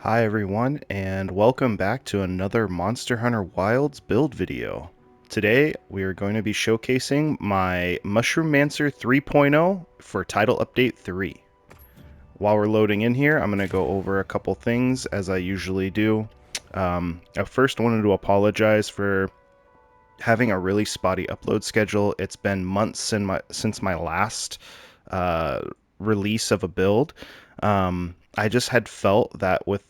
Hi everyone, and welcome back to another Monster Hunter Wilds build video. Today we are going to be showcasing my Mushroomancer 3.0 for Title Update 3. While we're loading in here, I'm going to go over a couple things as I usually do. I first wanted to apologize for having a really spotty upload schedule. It's been months since my last release of a build. I just had felt that with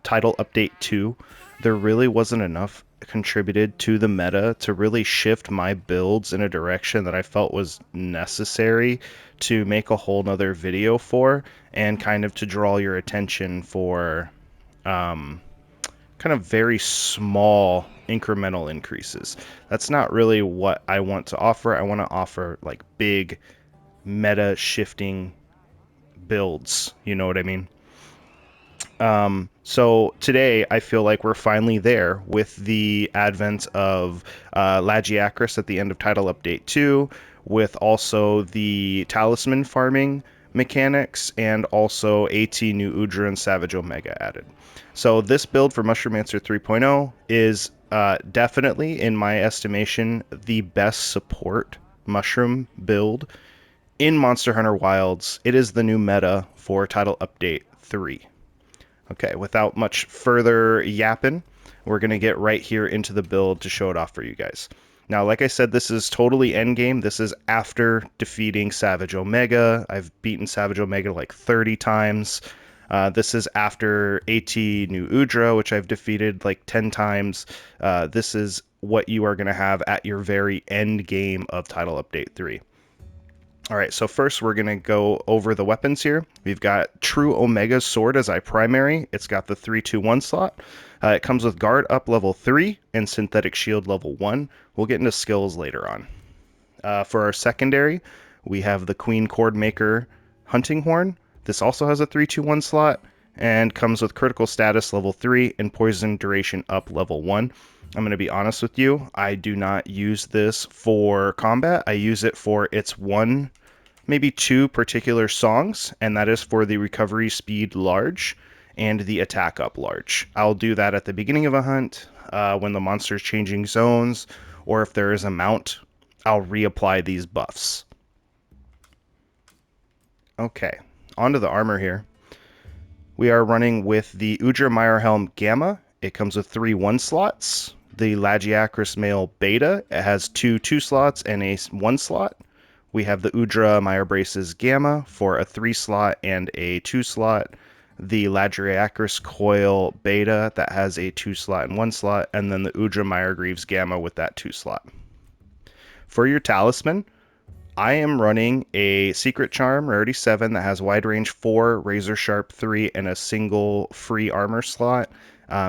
Title Update 2, there really wasn't enough contributed to the meta to really shift my builds in a direction that I felt was necessary to make a whole nother video for, and kind of to draw your attention for kind of very small incremental increases. That's not really what I want to offer. I want to offer like big meta shifting builds, you know what I mean? So today I feel like we're finally there with the advent of Lagiacrus at the end of Title Update 2, with also the talisman farming mechanics, and also AT New Udra and Savage Omega added. So this build for Mushroomancer 3.0 is definitely, in my estimation, the best support mushroom build in Monster Hunter Wilds. It is the new meta for Title Update 3. Okay, without much further yapping, we're going to get right here into the build to show it off for you guys. Now, like I said, this is totally endgame. This is after defeating Savage Omega. I've beaten Savage Omega like 30 times. This is after AT New Udra, which I've defeated like 10 times. This is what you are going to have at your very end game of Title Update 3. All right, so first we're going to go over the weapons here. We've got True Omega Sword as our primary. It's got the 3-2-1 slot. It comes with Guard up level 3 and Synthetic Shield level 1. We'll get into skills later on. For our secondary, we have the Queen Chordmaker Hunting Horn. This also has a 3-2-1 slot and comes with Critical Status level 3 and Poison Duration up level 1. I'm going to be honest with you, I do not use this for combat. I use it for its one, maybe two particular songs, and that is for the recovery speed large and the attack up large. I'll do that at the beginning of a hunt, when the monster's changing zones, or if there is a mount, I'll reapply these buffs. Okay, onto the armor here. We are running with the Udra Mirehelm Gamma. It comes with 3 1 slots. The Lagiacrus Male Beta, it has 2 2 slots and a 1 slot. We have the Udra Miregreaves Gamma for a 3 slot and a 2 slot. The Lagiacrus Coil Beta that has a 2 slot and 1 slot, and then the Udra Miregreaves Gamma with that 2 slot. For your talisman, I am running a Secret Charm, Rarity 7, that has Wide Range 4, Razor Sharp 3, and a single free armor slot.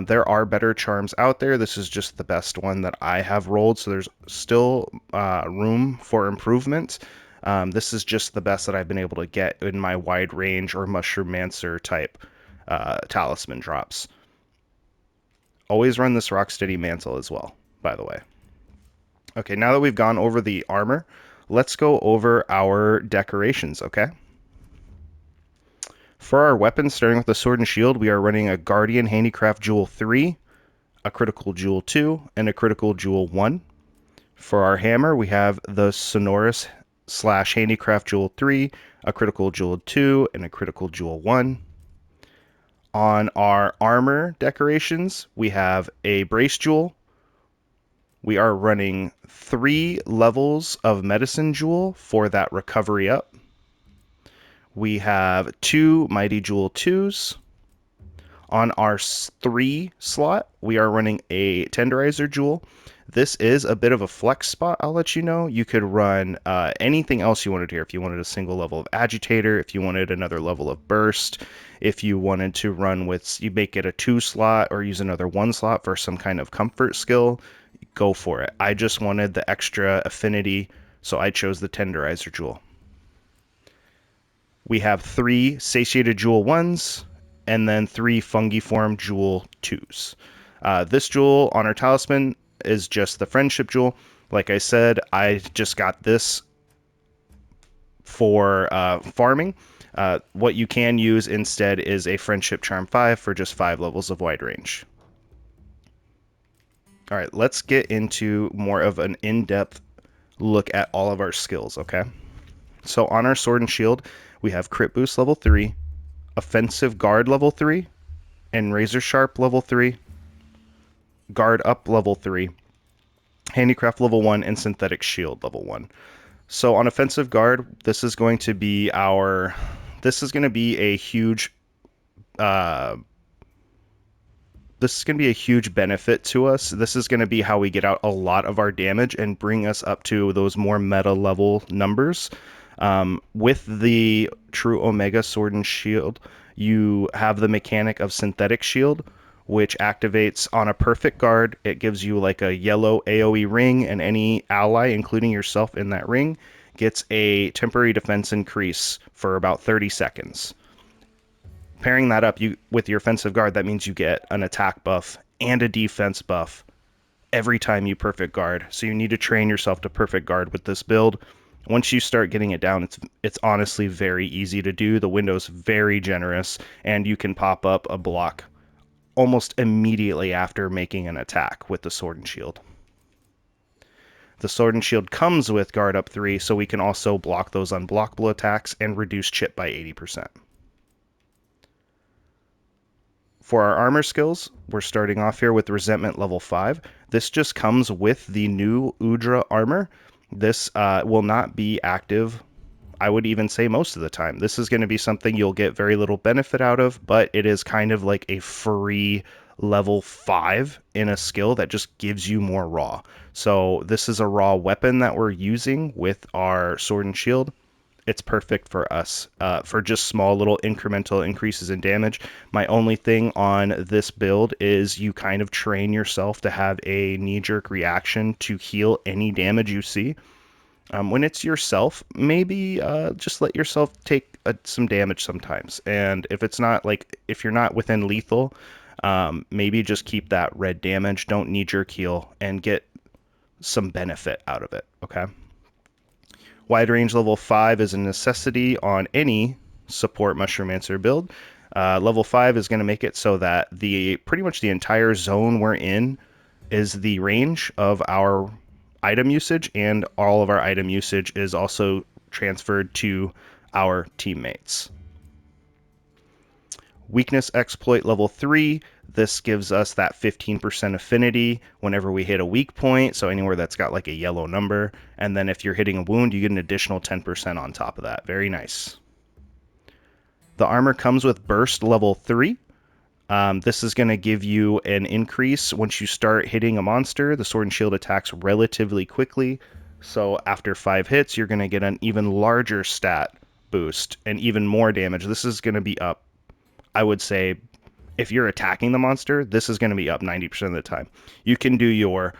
There are better charms out there. This is just the best one that I have rolled, so there's still room for improvement. This is just the best that I've been able to get in my Wide Range or Mushroomancer type talisman drops. Always run this Rocksteady Mantle as well, by the way. Okay, now that we've gone over the armor, let's go over our decorations, okay? For our weapons, starting with the Sword and Shield, we are running a Guardian Handicraft Jwl 3, a Critical Jwl 2, and a Critical Jwl 1. For our hammer, we have the Sonorous / Handicraft Jwl 3, a Critical Jwl 2, and a Critical Jwl 1. On our armor decorations, we have a Brace Jewel. We are running 3 levels of Medicine Jewel for that recovery up. We have 2 Mighty Jewel 2s. On our 3 slot, we are running a Tenderizer Jewel. This is a bit of a flex spot, I'll let you know. You could run anything else you wanted here. If you wanted a single level of Agitator, if you wanted another level of Burst, if you wanted to run with, you make it a 2 slot or use another 1 slot for some kind of comfort skill, go for it. I just wanted the extra affinity, so I chose the Tenderizer Jewel. We have 3 Satiated Jewel 1s, and then 3 Fungiform Jewel 2s. This jewel on our talisman is just the Friendship Jewel. Like I said, I just got this for farming. What you can use instead is a Friendship Charm 5 for just 5 levels of wide range. All right, let's get into more of an in-depth look at all of our skills, okay? So on our Sword and Shield, we have Crit Boost level 3, Offensive Guard level 3, and Razor Sharp level 3, Guard Up level 3, Handicraft level 1, and Synthetic Shield level 1. So on Offensive Guard, this is going to be a huge benefit to us. This is going to be how we get out a lot of our damage and bring us up to those more meta level numbers. With the True Omega Sword and Shield, you have the mechanic of Synthetic Shield, which activates on a perfect guard. It gives you like a yellow AoE ring, and any ally, including yourself in that ring, gets a temporary defense increase for about 30 seconds. Pairing that up with your offensive guard, that means you get an attack buff and a defense buff every time you perfect guard. So you need to train yourself to perfect guard with this build. Once you start getting it down, it's honestly very easy to do. The window's very generous, and you can pop up a block almost immediately after making an attack with the Sword and Shield. The Sword and Shield comes with Guard Up 3, so we can also block those unblockable attacks and reduce chip by 80%. For our armor skills, we're starting off here with Resentment level 5. This just comes with the new Udra armor. This will not be active, I would even say, most of the time. This is going to be something you'll get very little benefit out of, but it is kind of like a free level 5 in a skill that just gives you more raw. So this is a raw weapon that we're using with our Sword and Shield. It's perfect for us for just small little incremental increases in damage. My only thing on this build is you kind of train yourself to have a knee-jerk reaction to heal any damage you see. When it's yourself, maybe just let yourself take some damage sometimes. And if you're not within lethal, maybe just keep that red damage. Don't knee-jerk heal and get some benefit out of it, okay? Wide range level 5 is a necessity on any support Mushroomancer build. Level 5 is going to make it so that pretty much the entire zone we're in is the range of our item usage, and all of our item usage is also transferred to our teammates. Weakness exploit level 3. This gives us that 15% affinity whenever we hit a weak point, so anywhere that's got like a yellow number. And then if you're hitting a wound, you get an additional 10% on top of that. Very nice. The armor comes with burst level 3. This is going to give you an increase once you start hitting a monster. The Sword and Shield attacks relatively quickly, so after 5 hits, you're going to get an even larger stat boost and even more damage. This is going to be up, I would say, if you're attacking the monster, this is going to be up 90% of the time. You can do your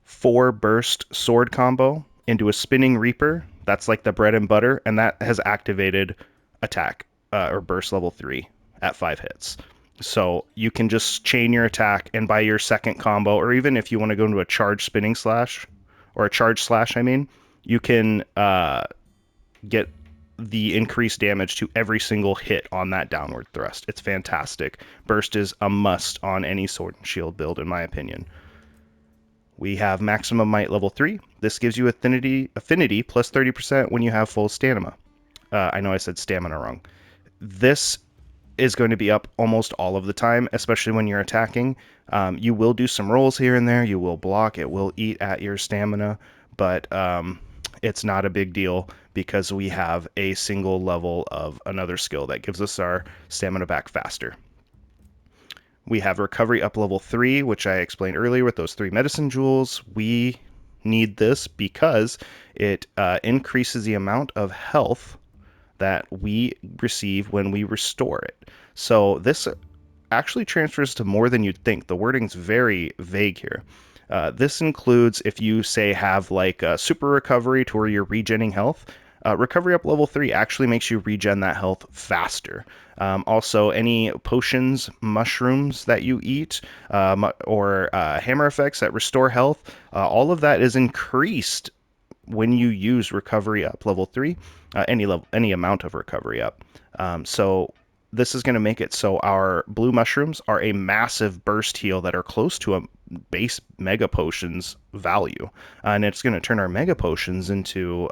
4 burst sword combo into a spinning reaper. That's like the bread and butter, and that has activated attack or burst level 3 at 5 hits. So you can just chain your attack, and by your second combo, or even if you want to go into a charge spinning slash, or a charge slash, you can get the increased damage to every single hit on that downward thrust. It's fantastic. Burst is a must on any Sword and Shield build, in my opinion. We have Maximum Might level 3. This gives you affinity plus 30% when you have full stamina. I know I said stamina wrong. This is going to be up almost all of the time, especially when you're attacking. You will do some rolls here and there. You will block. It will eat at your stamina, but it's not a big deal because we have a single level of another skill that gives us our stamina back faster. We have Recovery up level 3, which I explained earlier with those 3 medicine jewels. We need this because it increases the amount of health that we receive when we restore it. So this actually transfers to more than you'd think. The wording's very vague here. This includes if you, say, have like a super recovery to where you're regenning health. Recovery up level 3 actually makes you regen that health faster. Also, any potions, mushrooms that you eat, or hammer effects that restore health, all of that is increased when you use recovery up level 3, any amount of recovery up. So this is going to make it so our blue mushrooms are a massive burst heal that are close to a base mega potions value, and it's going to turn our mega potions into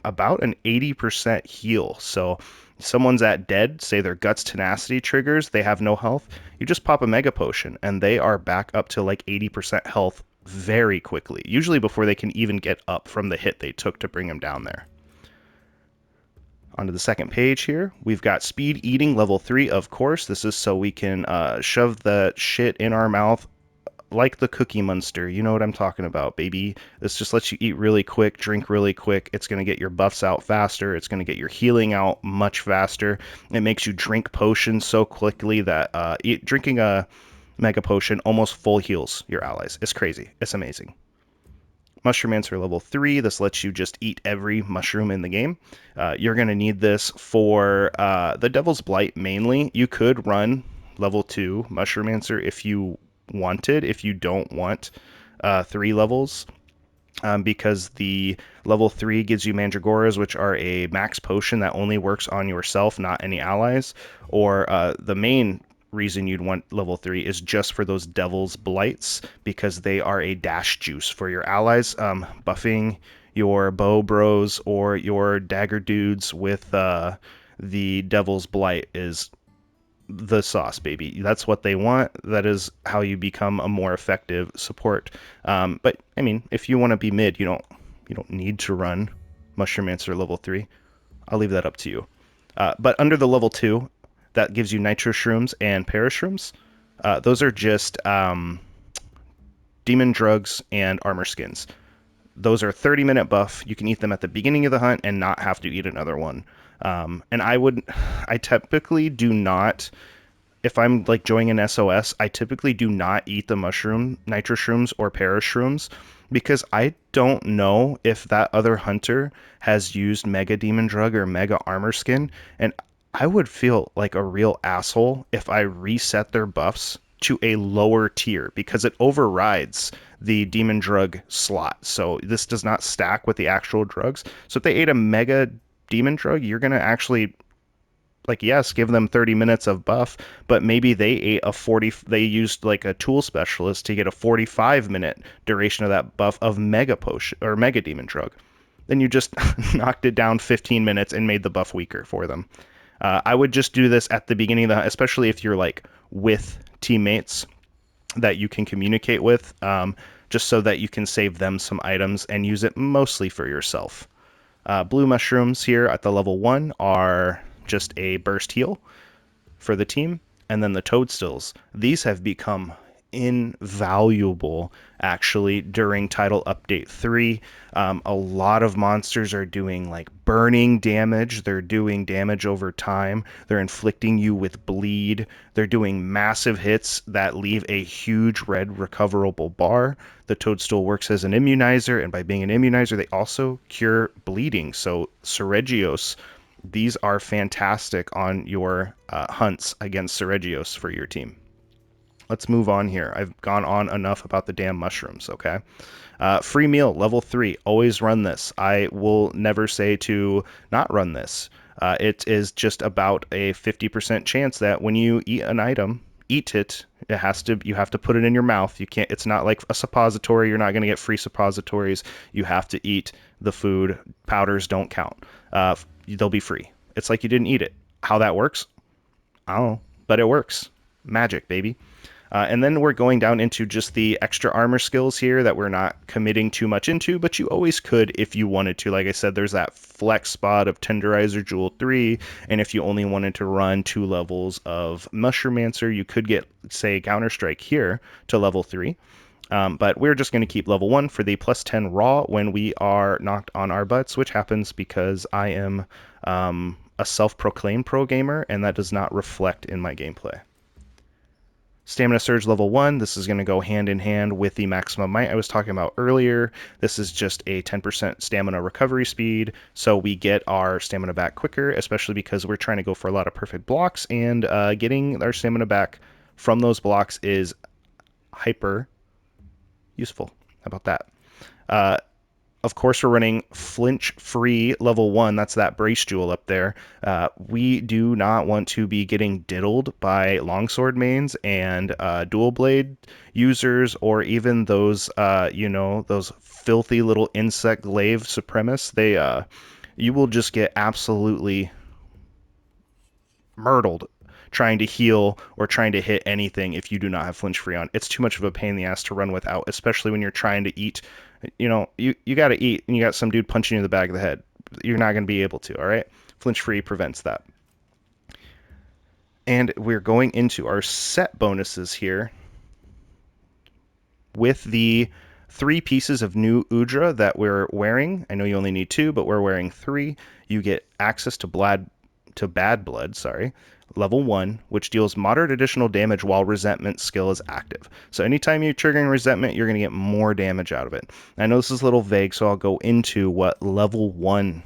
about an 80% heal. So someone's at dead, say their guts tenacity triggers, they have no health, you just pop a mega potion and they are back up to like 80% health very quickly, usually before they can even get up from the hit they took to bring them down there. Onto the second page here, we've got speed eating level 3, of course. This is so we can shove the shit in our mouth like the Cookie Monster. You know what I'm talking about, baby. This just lets you eat really quick, drink really quick. It's going to get your buffs out faster. It's going to get your healing out much faster. It makes you drink potions so quickly that drinking a mega potion almost full heals your allies. It's crazy. It's amazing. Mushroomancer level 3, this lets you just eat every mushroom in the game. You're going to need this for the Devil's Blight mainly. You could run level 2 Mushroomancer if you wanted, if you don't want 3 levels. Because the level 3 gives you Mandragoras, which are a max potion that only works on yourself, not any allies. Or the main reason you'd want level 3 is just for those Devil's Blights, because they are a dash juice for your allies. Buffing your bow bros or your dagger dudes with the Devil's Blight is the sauce, baby. That's what they want. That is how you become a more effective support. But I mean, if you want to be mid, you don't need to run Mushroomancer level 3. I'll leave that up to you. But under the level 2, that gives you Nitro Shrooms and Parashrooms. Those are just demon drugs and armor skins. Those are 30-minute buff. You can eat them at the beginning of the hunt and not have to eat another one. And I typically do not, if I'm like joining an SOS, I typically do not eat the mushroom, nitro shrooms, or parashrooms, because I don't know if that other hunter has used Mega Demon Drug or Mega Armor Skin, and I would feel like a real asshole if I reset their buffs to a lower tier, because it overrides the demon drug slot. So this does not stack with the actual drugs. So if they ate a mega demon drug, you're going to actually, like, yes, give them 30 minutes of buff, but maybe they used like a tool specialist to get a 45-minute duration of that buff of mega potion or mega demon drug. Then you just knocked it down 15 minutes and made the buff weaker for them. I would just do this at the beginning of the hunt, especially if you're like with teammates that you can communicate with, just so that you can save them some items and use it mostly for yourself. Blue mushrooms here at the level 1 are just a burst heal for the team. And then the toadstools. These have become invaluable actually during title update 3. A lot of monsters are doing like burning damage. They're doing damage over time. They're inflicting you with bleed. They're doing massive hits that leave a huge red recoverable bar. The toadstool works as an immunizer, and by being an immunizer they also cure bleeding. So Seregios, these are fantastic on your hunts against Seregios for your team. Let's move on here. I've gone on enough about the damn mushrooms, okay? Free meal, level 3. Always run this. I will never say to not run this. It is just about a 50% chance that when you eat an item, eat it. You have to put it in your mouth. You can't. It's not like a suppository. You're not going to get free suppositories. You have to eat the food. Powders don't count. They'll be free. It's like you didn't eat it. How that works? I don't know, but it works. Magic, baby. And then we're going down into just the extra armor skills here that we're not committing too much into, but you always could if you wanted to. Like I said, there's that flex spot of Tenderizer Jewel 3, and if you only wanted to run 2 levels of Mushroomancer, you could get, say, Counterstrike here to level 3. But we're just going to keep level 1 for the plus 10 raw when we are knocked on our butts, which happens because I am a self-proclaimed pro gamer, and that does not reflect in my gameplay. Stamina Surge level 1, this is going to go hand in hand with the Maximum Might I was talking about earlier. This is just a 10% stamina recovery speed, so we get our stamina back quicker, especially because we're trying to go for a lot of perfect blocks, and getting our stamina back from those blocks is hyper useful. How about that? Of course, we're running flinch-free level 1. That's that brace jewel up there. We do not want to be getting diddled by longsword mains and dual blade users, or even those, those filthy little insect glaive supremacists. You will just get absolutely myrtled trying to heal or trying to hit anything if you do not have flinch free on. It's too much of a pain in the ass to run without, especially when you're trying to eat. You got to eat and you got some dude punching you in the back of the head. You're not going to be able to, all right? Flinch free prevents that. And we're going into our set bonuses here with the 3 pieces of new Udra that we're wearing. I know you only need 2, but we're wearing 3. You get access to bad blood, level 1, which deals moderate additional damage while resentment skill is active. So anytime you're triggering resentment, you're going to get more damage out of it. I know this is a little vague, so I'll go into what level 1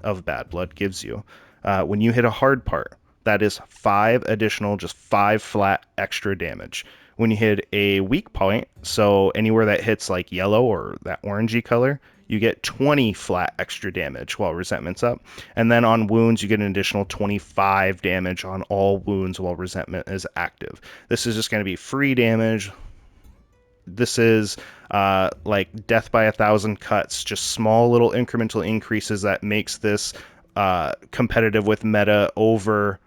of bad blood gives you. When you hit a hard part, that is 5 additional, just 5 flat extra damage. When you hit a weak point, so anywhere that hits like yellow or that orangey color, you get 20 flat extra damage while resentment's up. And then on wounds, you get an additional 25 damage on all wounds while resentment is active. This is just going to be free damage. This is like death by 1,000 cuts, just small little incremental increases that makes this competitive with meta over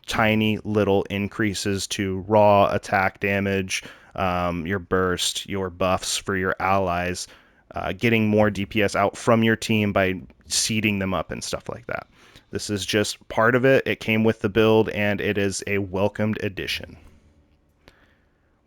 tiny little increases to raw attack damage, your burst, your buffs for your allies, getting more DPS out from your team by seeding them up and stuff like that. This is just part of it. It came with the build, and it is a welcomed addition.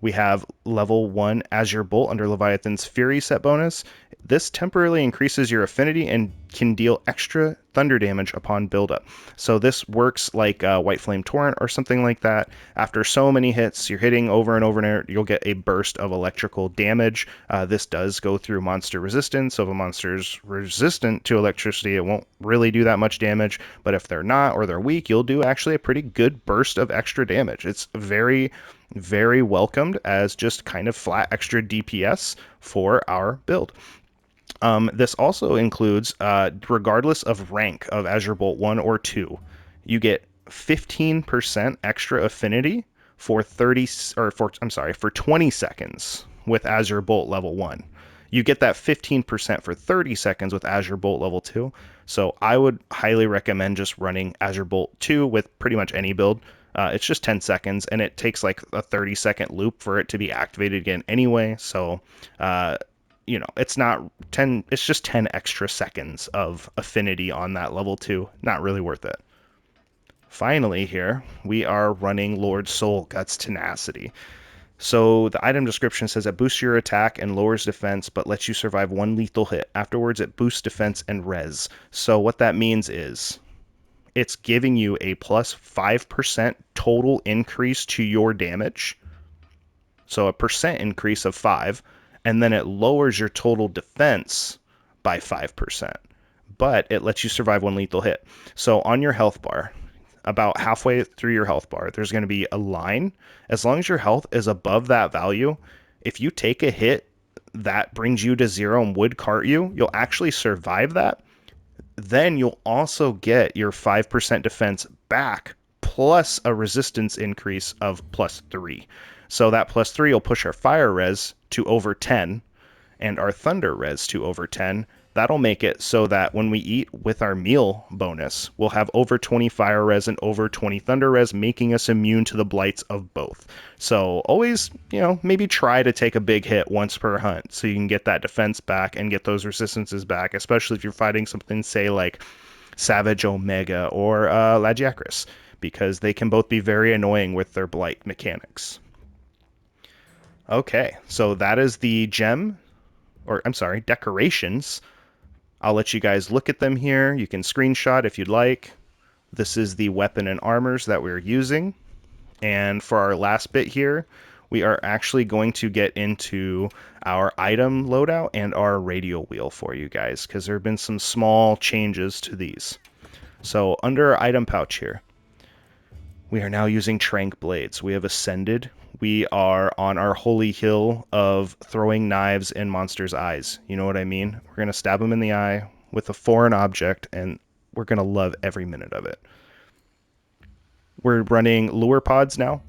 We have level 1 Azure Bolt under Leviathan's Fury set bonus. This temporarily increases your affinity and can deal extra thunder damage upon buildup. So this works like White Flame Torrent or something like that. After so many hits, you're hitting over and over and over, you'll get a burst of electrical damage. This does go through monster resistance, so if a monster's resistant to electricity, it won't really do that much damage, but if they're not or they're weak, you'll do actually a pretty good burst of extra damage. It's very, very welcomed as just kind of flat extra DPS for our build. This also includes, regardless of rank of Azure Bolt 1 or 2, you get 15% extra affinity for 20 seconds with Azure Bolt level 1. You get that 15% for 30 seconds with Azure Bolt level 2. So I would highly recommend just running Azure Bolt 2 with pretty much any build. It's just 10 seconds, and it takes like a 30-second loop for it to be activated again anyway. So, it's not 10, it's just 10 extra seconds of affinity on that level 2. Not really worth it. Finally here, we are running Lord Soul Guts Tenacity. So the item description says it boosts your attack and lowers defense, but lets you survive 1 lethal hit. Afterwards, it boosts defense and res. So what that means is it's giving you a plus 5% total increase to your damage. So a percent increase of 5, and then it lowers your total defense by 5. But it lets you survive 1 lethal hit. So on your health bar, about halfway through your health bar, there's going to be a line. As long as your health is above that value, if you take a hit that brings you to 0 and would cart you, you'll actually survive that. Then you'll also get your 5% defense back, plus a resistance increase of plus 3. So that plus 3 will push our fire res to over 10 and our thunder res to over 10. That'll make it so that when we eat with our meal bonus, we'll have over 20 fire res and over 20 thunder res, making us immune to the blights of both. So always, maybe try to take a big hit once per hunt so you can get that defense back and get those resistances back, especially if you're fighting something, say, like Savage Omega or Lagiacrus, because they can both be very annoying with their blight mechanics. Okay, so that is the decorations. I'll let you guys look at them here. You can screenshot if you'd like. This is the weapon and armors that we're using. And for our last bit here, we are actually going to get into our item loadout and our radial wheel for you guys, because there have been some small changes to these. So under our item pouch here, we are now using Trank Blades. We have ascended We are on our holy hill of throwing knives in monsters' eyes. You know what I mean? We're going to stab them in the eye with a foreign object, and we're going to love every minute of it. We're running lure pods now.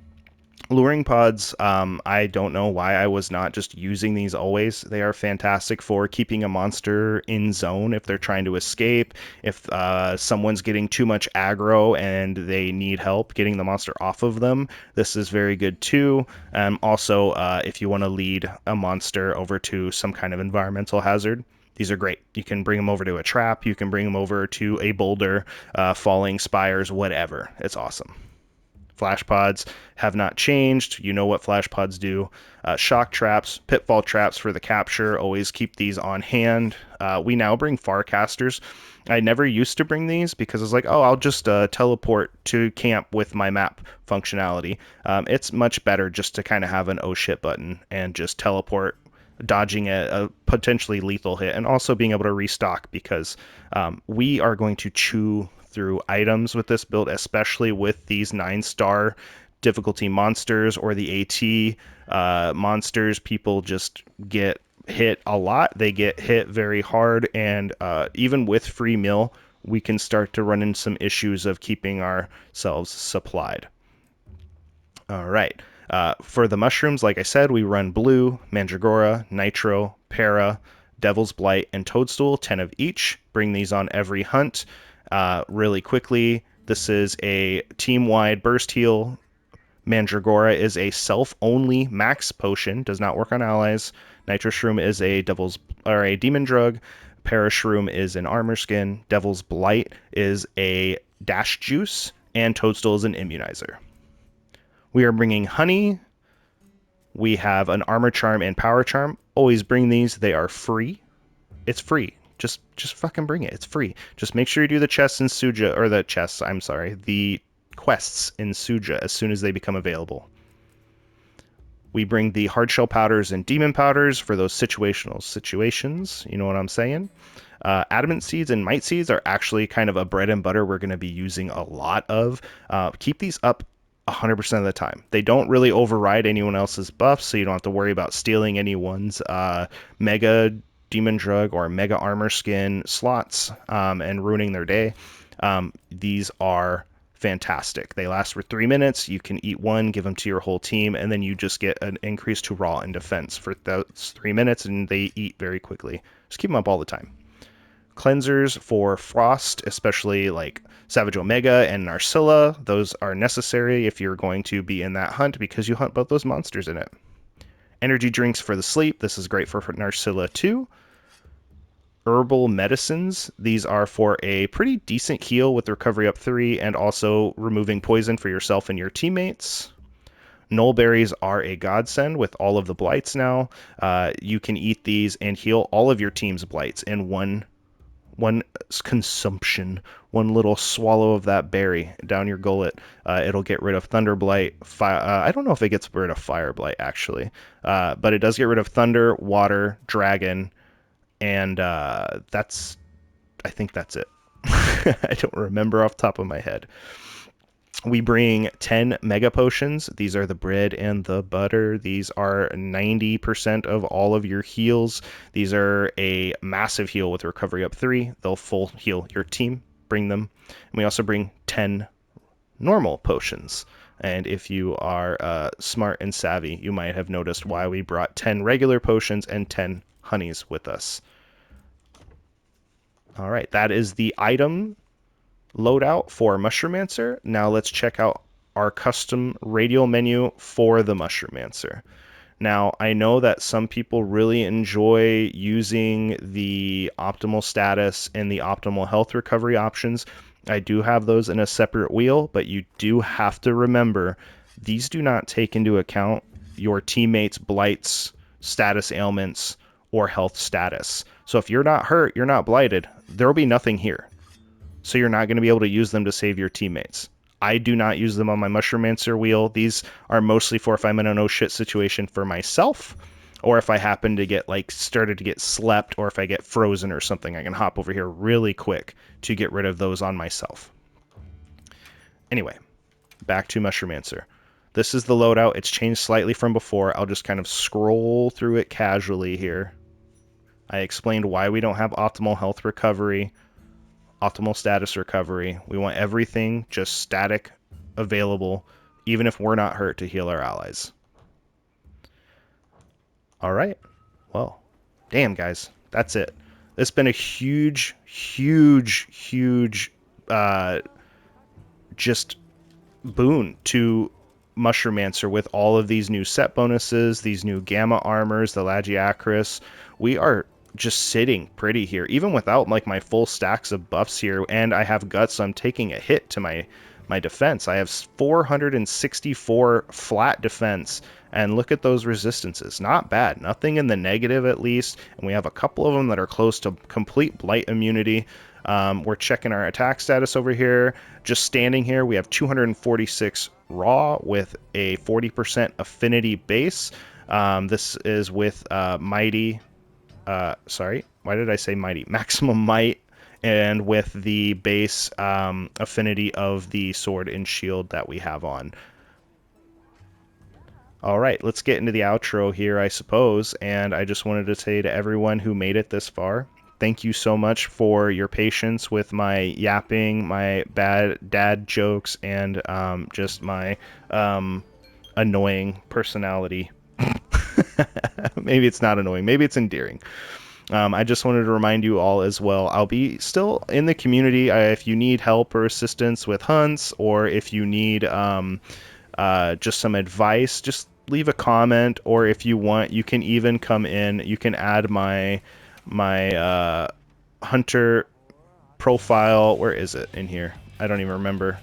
Luring pods, I don't know why I was not just using these always. They are fantastic for keeping a monster in zone if they're trying to escape, if someone's getting too much aggro and they need help getting the monster off of them. This is very good too. Also, if you want to lead a monster over to some kind of environmental hazard, these are great. You can bring them over to a trap, you can bring them over to a boulder, falling spires, whatever. It's awesome. Flash pods have not changed. You know what flash pods do. Shock traps, pitfall traps for the capture. Always keep these on hand. We now bring Farcasters. I never used to bring these because it's like, oh, I'll just teleport to camp with my map functionality. It's much better just to kind of have an oh shit button and just teleport, dodging a potentially lethal hit, and also being able to restock because we are going to chew through items with this build, especially with these 9-star difficulty monsters or the AT monsters. People just get hit a lot. They get hit very hard, and even with free mill, we can start to run into some issues of keeping ourselves supplied. All right. For the mushrooms, like I said, we run blue, mandragora, nitro, para, devil's blight, and toadstool, 10 of each. Bring these on every hunt. Really quickly, this is a team-wide burst heal. Mandragora is a self-only max potion, does not work on allies. Nitro Shroom is a demon drug. Parashroom is an armor skin. Devil's Blight is a dash juice, and Toadstool is an immunizer. We are bringing honey. We have an armor charm and power charm. Always bring these. They are free. It's free. Just fucking bring it. It's free. Just make sure you do the chests in Suja, or the chests, I'm sorry, the quests in Suja as soon as they become available. We bring the hardshell powders and demon powders for those situational situations. You know what I'm saying? Adamant seeds and might seeds are actually kind of a bread and butter we're going to be using a lot of. Keep these up 100% of the time. They don't really override anyone else's buffs, so you don't have to worry about stealing anyone's mega demon drug or mega armor skin slots and ruining their day. These are fantastic. They last for 3 minutes. You can eat one, give them to your whole team, and then you just get an increase to raw and defense for those 3 minutes, and they eat very quickly. Just keep them up all the time. Cleansers for Frost, especially like Savage Omega and Narcilla. Those are necessary if you're going to be in that hunt because you hunt both those monsters in it. Energy drinks for the sleep. This is great for Narcilla too. Herbal medicines. These are for a pretty decent heal with recovery up 3 and also removing poison for yourself and your teammates. Null berries are a godsend with all of the blights now. You can eat these and heal all of your team's blights in one consumption, one little swallow of that berry down your gullet. It'll get rid of Thunder Blight. I don't know if it gets rid of Fire Blight, actually. But it does get rid of Thunder, Water, Dragon, and I think that's it. I don't remember off the top of my head. We bring 10 mega potions. These are the bread and the butter. These are 90% of all of your heals. These are a massive heal with recovery up 3. They'll full heal your team. Bring them. And we also bring 10 normal potions. And if you are smart and savvy, you might have noticed why we brought 10 regular potions and 10 honeys with us. All right, that is the item loadout for Mushroomancer. Now let's check out our custom radial menu for the Mushroomancer. Now, I know that some people really enjoy using the optimal status and the optimal health recovery options. I do have those in a separate wheel, but you do have to remember these do not take into account your teammates' blights, status ailments, or health status. So if you're not hurt, you're not blighted, there will be nothing here. So you're not going to be able to use them to save your teammates. I do not use them on my Mushroomancer wheel. These are mostly for if I'm in a no shit situation for myself, or if I happen to get started to get slept, or if I get frozen or something, I can hop over here really quick to get rid of those on myself. Anyway, back to Mushroomancer. This is the loadout. It's changed slightly from before. I'll just kind of scroll through it casually here. I explained why we don't have optimal health recovery, optimal status recovery. We want everything just static, available, even if we're not hurt, to heal our allies. All right. Well, damn, guys. That's it. It's been a huge, huge, huge just boon to Mushroomancer with all of these new set bonuses, these new gamma armors, the Lagiacrus. We are just sitting pretty here, even without like my full stacks of buffs here, and I have guts, so I'm taking a hit to my defense. I have 464 flat defense, and look at those resistances. Not bad. Nothing in the negative, at least, and we have a couple of them that are close to complete blight immunity. We're checking our attack status over here. Just standing here, we have 246 raw with a 40% affinity base. This is with mighty. Sorry, why did I say mighty? Maximum might, and with the base affinity of the sword and shield that we have on. All right, let's get into the outro here, I suppose. And I just wanted to say to everyone who made it this far, thank you so much for your patience with my yapping, my bad dad jokes, and just my annoying personality. Maybe it's not annoying. Maybe it's endearing. I just wanted to remind you all as well, I'll be still in the community. If you need help or assistance with hunts, or if you need just some advice, just leave a comment, or if you want, you can even come in. You can add my hunter profile. Where is it in here? I don't even remember.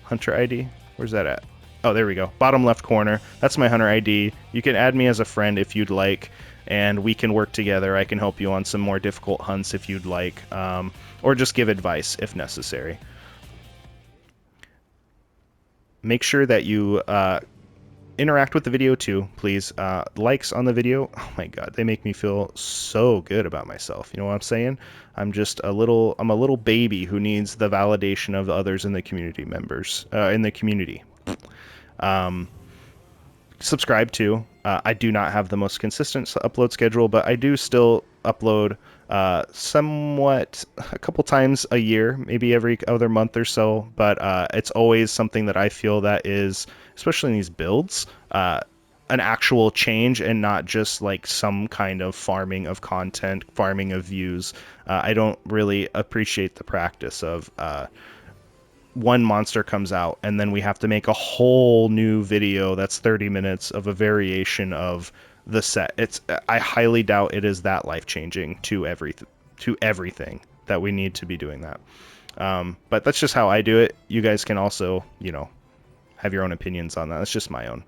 Hunter ID? Where's that at? Oh, there we go. Bottom left corner. That's my hunter ID. You can add me as a friend if you'd like, and we can work together. I can help you on some more difficult hunts if you'd like, or just give advice if necessary. Make sure that you interact with the video too, please. Likes on the video, oh my god, they make me feel so good about myself. You know what I'm saying? I'm a little baby who needs the validation of others in the community members, in the community. Subscribe too. I do not have the most consistent upload schedule, but I do still upload somewhat a couple times a year, maybe every other month or so, but it's always something that I feel that is, especially in these builds, an actual change and not just like some kind of farming of content, farming of views. I don't really appreciate the practice of one monster comes out and then we have to make a whole new video that's 30 minutes of a variation of the set. I highly doubt it is that life-changing to everything that we need to be doing that. But that's just how I do it. You guys can also, you know, have your own opinions on that. That's just my own.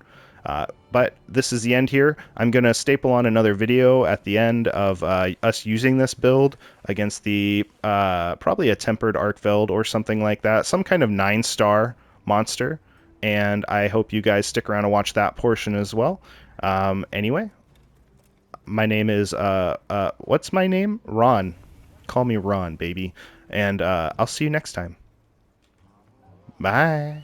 But this is the end here. I'm going to staple on another video at the end of us using this build against the probably a tempered Arkveld or something like that. Some kind of 9-star monster. And I hope you guys stick around and watch that portion as well. Anyway, my name is, what's my name? Ron. Call me Ron, baby. And I'll see you next time. Bye.